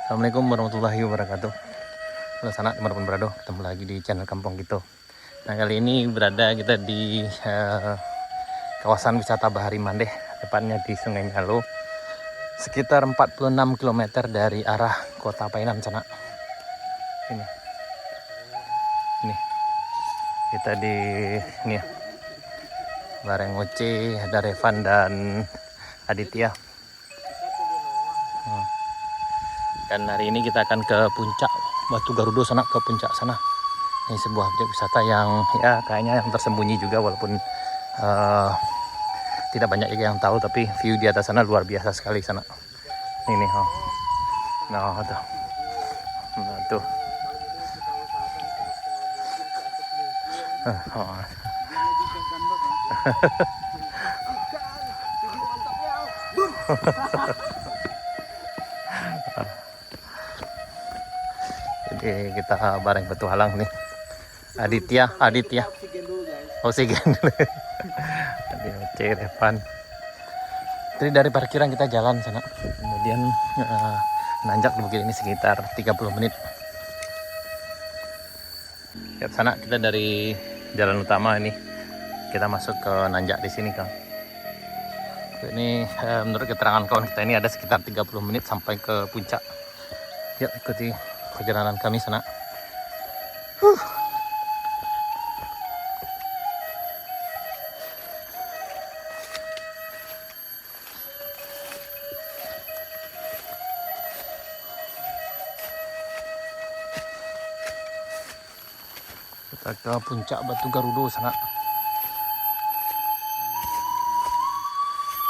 Assalamualaikum warahmatullahi wabarakatuh. Halo sanak teman-teman berado, ketemu lagi di channel Kampung Gitu. Nah kali ini kita di kawasan wisata Bahari Mandeh, tepatnya di Sungai Nyalo, sekitar 46 km dari arah Kota Painan sana. Ini kita di ini ya, bareng Oce, ada Revan dan Aditya. Dan hari ini kita akan ke puncak Batu Garudo sana, ke puncak sana. Ini sebuah objek wisata yang ya kayaknya yang tersembunyi juga, walaupun tidak banyak yang tahu, tapi view di atas sana luar biasa sekali sana. Ini nah tuh, nah tuh. Jadi kita bareng petualang nih. Aditya. Oksigen dulu. Tadi Oce, Revan. Jadi dari parkiran kita jalan sana, kemudian nanjak di bukit ini sekitar 30 menit. Lihat sana, kita dari jalan utama ini kita masuk ke nanjak di sini, Kang. Ini menurut keterangan kawan kita ini ada sekitar 30 menit sampai ke puncak. Yuk ikuti perjalanan kami sana. Kita ke puncak Batu Garudo sana.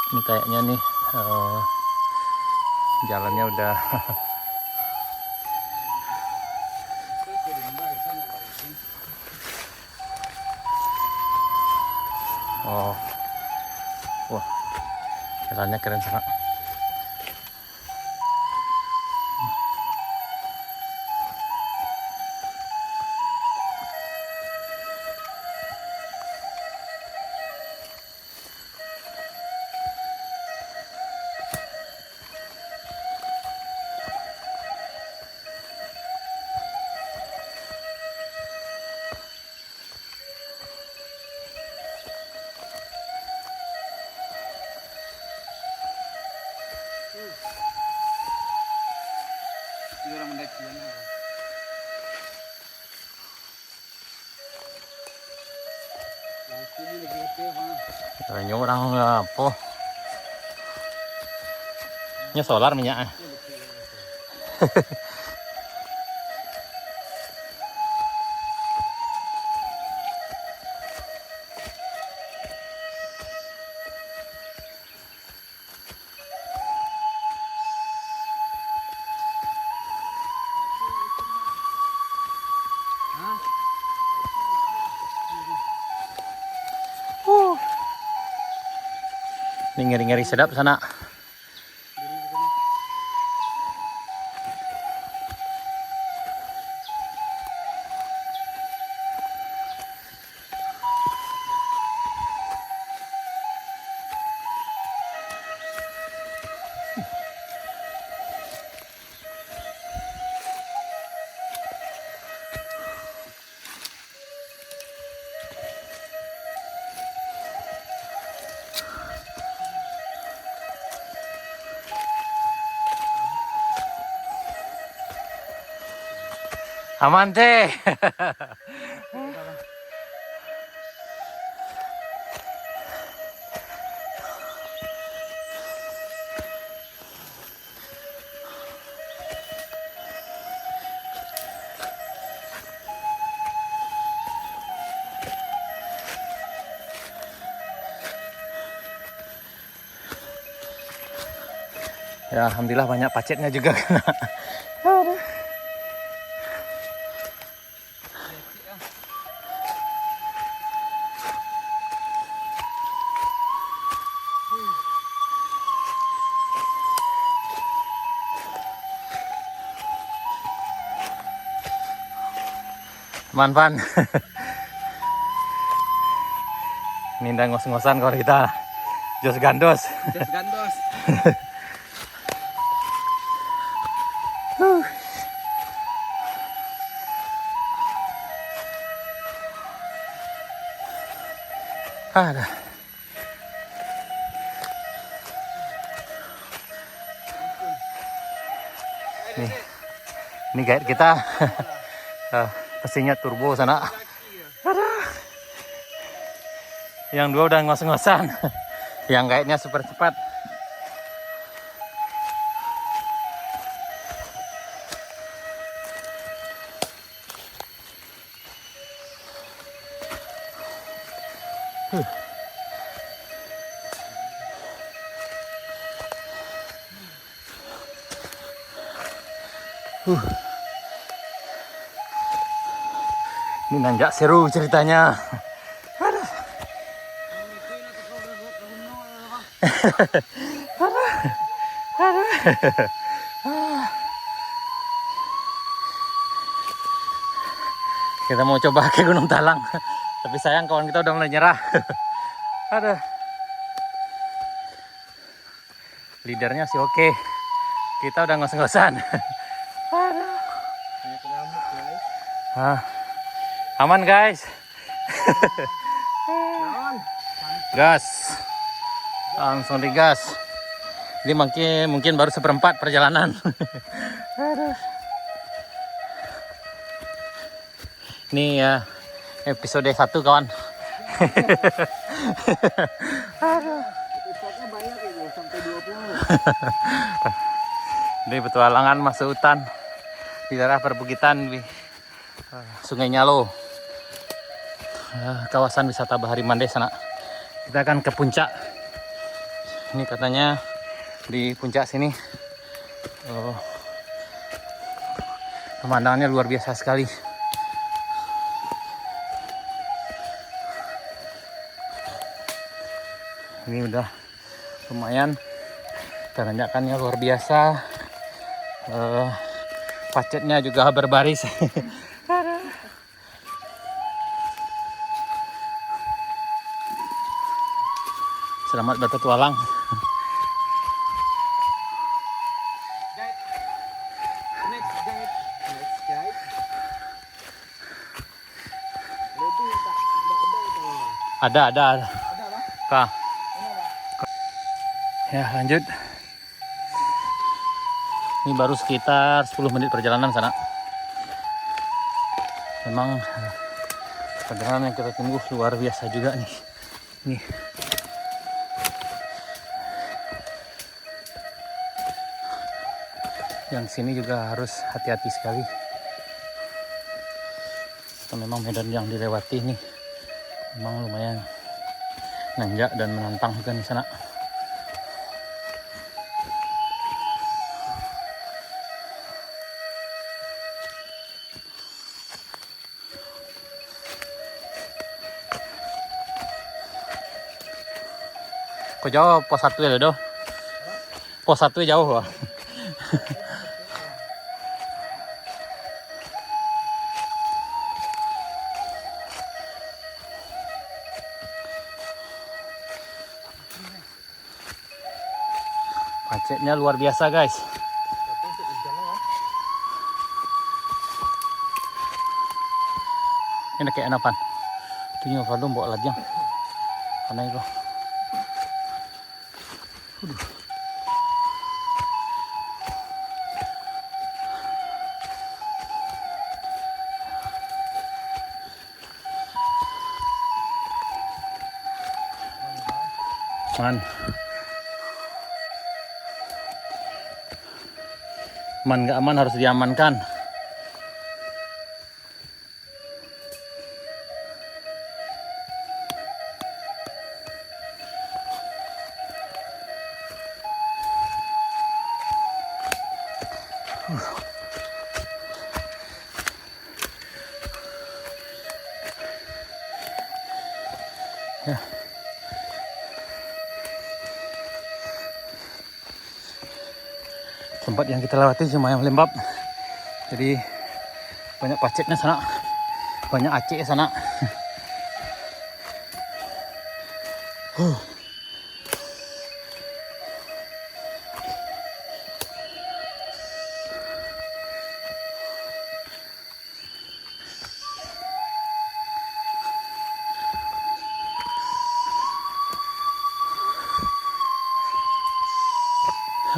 Ini kayaknya nih jalannya udah oh, wah, jalannya keren sana. Kayaknya orang apa? Ini solar minyak. Ini ngeri-ngeri sedap sana. Aman teh. Ya alhamdulillah banyak pacetnya juga kena. Man. Ini udah ngos-ngosan kalau kita jos gandos. Ada. Ini guide kita. Mesinnya turbo sana. Aduh. Yang dua udah ngos-ngosan. Yang guide-nya super cepat. Ini nanjak seru ceritanya. Aduh. Kita mau coba ke Gunung Talang, tapi sayang kawan kita udah mulai nyerah. Aduh. Leadernya sih oke. Kita udah ngos-ngosan. Aduh. Aman guys. Gas. Langsung digas. Ini mungkin baru seperempat perjalanan. Aduh. Ini ya episode 1 kawan. Aduh. Episodenya banyak itu sampai 20. Ini petualangan masuk hutan di daerah perbukitan di Sungai Nyalo. Kawasan wisata Bahari Mandeh sana. Kita akan ke puncak. Ini katanya di puncak sini pemandangannya luar biasa sekali. Ini udah lumayan, tanjakannya luar biasa. Pacetnya juga berbaris. Selamat berpetualang. Next guide. Lebih tak ada kalau. Ada. Ada lah. Kak. Ya lanjut. Ini baru sekitar 10 menit perjalanan sana. Memang perjalanan yang kita tunggu luar biasa juga nih. Nih. Yang sini juga harus hati-hati sekali. Karena memang medan yang dilewati nih memang lumayan nanjak dan menantang juga di sana. Kok jauh pos 1 ya Dodo? Pos 1 jauh wah. Macetnya luar biasa guys. Ini kayak enapan. Tuh Fadum bawa lajang. Karena itu. Man nggak aman harus diamankan. Ya. Tempat yang kita lewati cuma yang lembab, jadi banyak pacetnya sana, banyak aceh sana.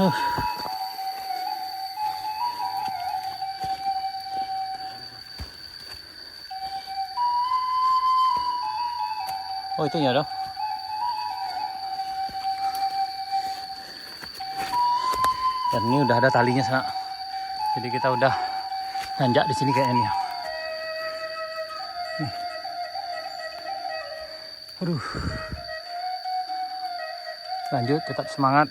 Oh itu ya dong. Dan ini udah ada talinya sana. Jadi kita udah nanjak di sini kayaknya nih. Nih. Aduh. Lanjut, tetap semangat.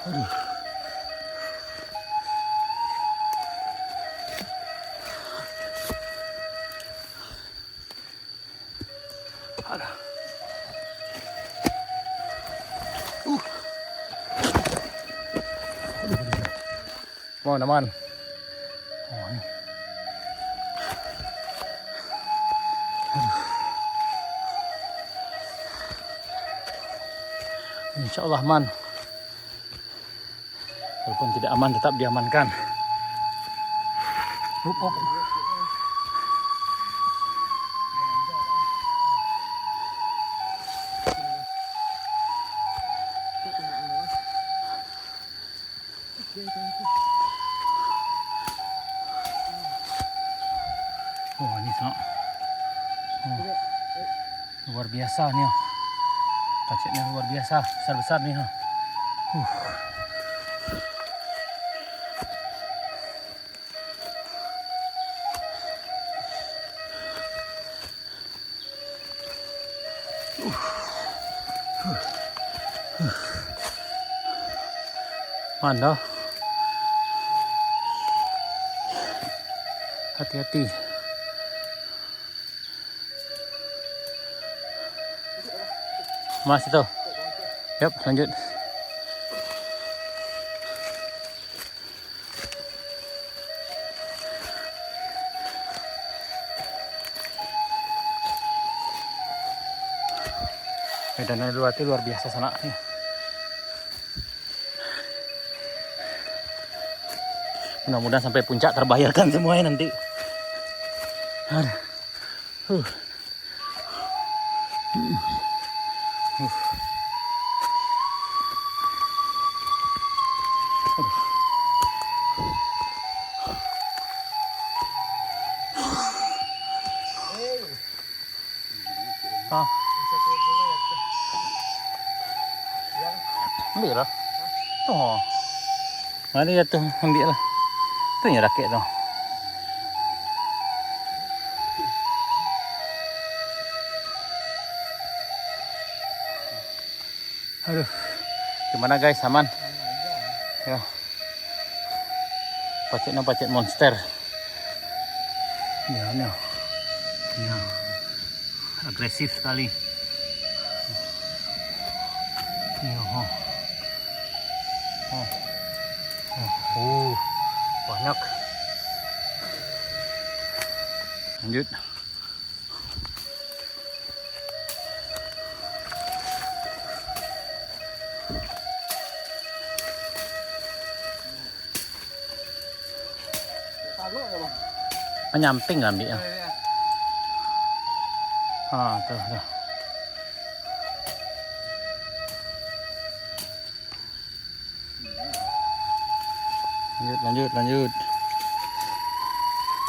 Aduh. Aduh. Mau naman. Oh, ini. Insya Allah aman. Walaupun tidak aman, tetap diamankan. Up. Oh ini sok. Oh, luar biasa nih. Pacetnya luar biasa, besar-besar nih. Mana? Hati-hati. Mas itu. Yap, lanjut. Medan Luati luar biasa sana nih. Mudah-mudahan sampai puncak terbayarkan semuanya nanti. Aduh. Ah. Ambil lah. Oh. Mana ya tuh, ambil lah. Itu ya raket tuh. Aduh. Gimana guys, aman? Ya. Pacet monster. Ya. Agresif sekali. Banyak. Lanjut. Menyamping kan dia. Tuh. Lanjut.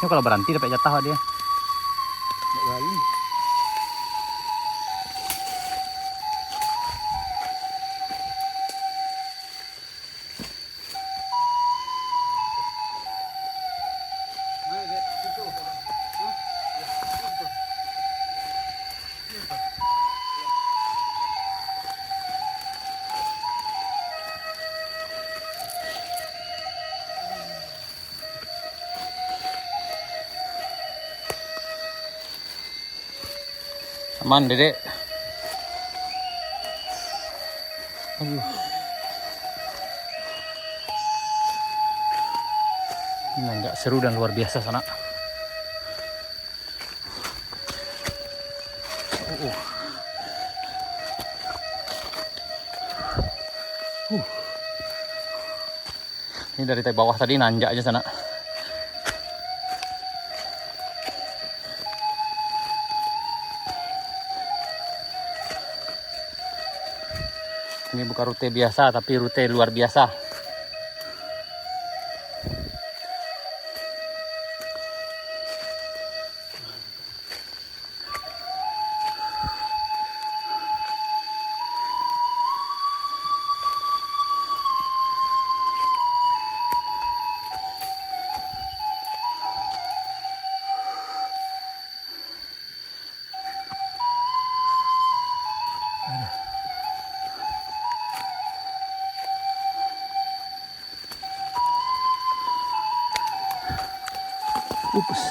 Ini kalau berhenti dapat jatah dia. Kali. Aman, Dedek. Aduh. Ini enggak seru dan luar biasa sana. Ini dari bawah tadi nanjak aja sana. Ini bukan rute biasa, tapi rute luar biasa. Ups.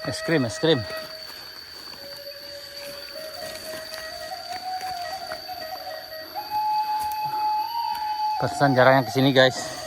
Es krim, es krim. Pantesan jarangnya kesini guys.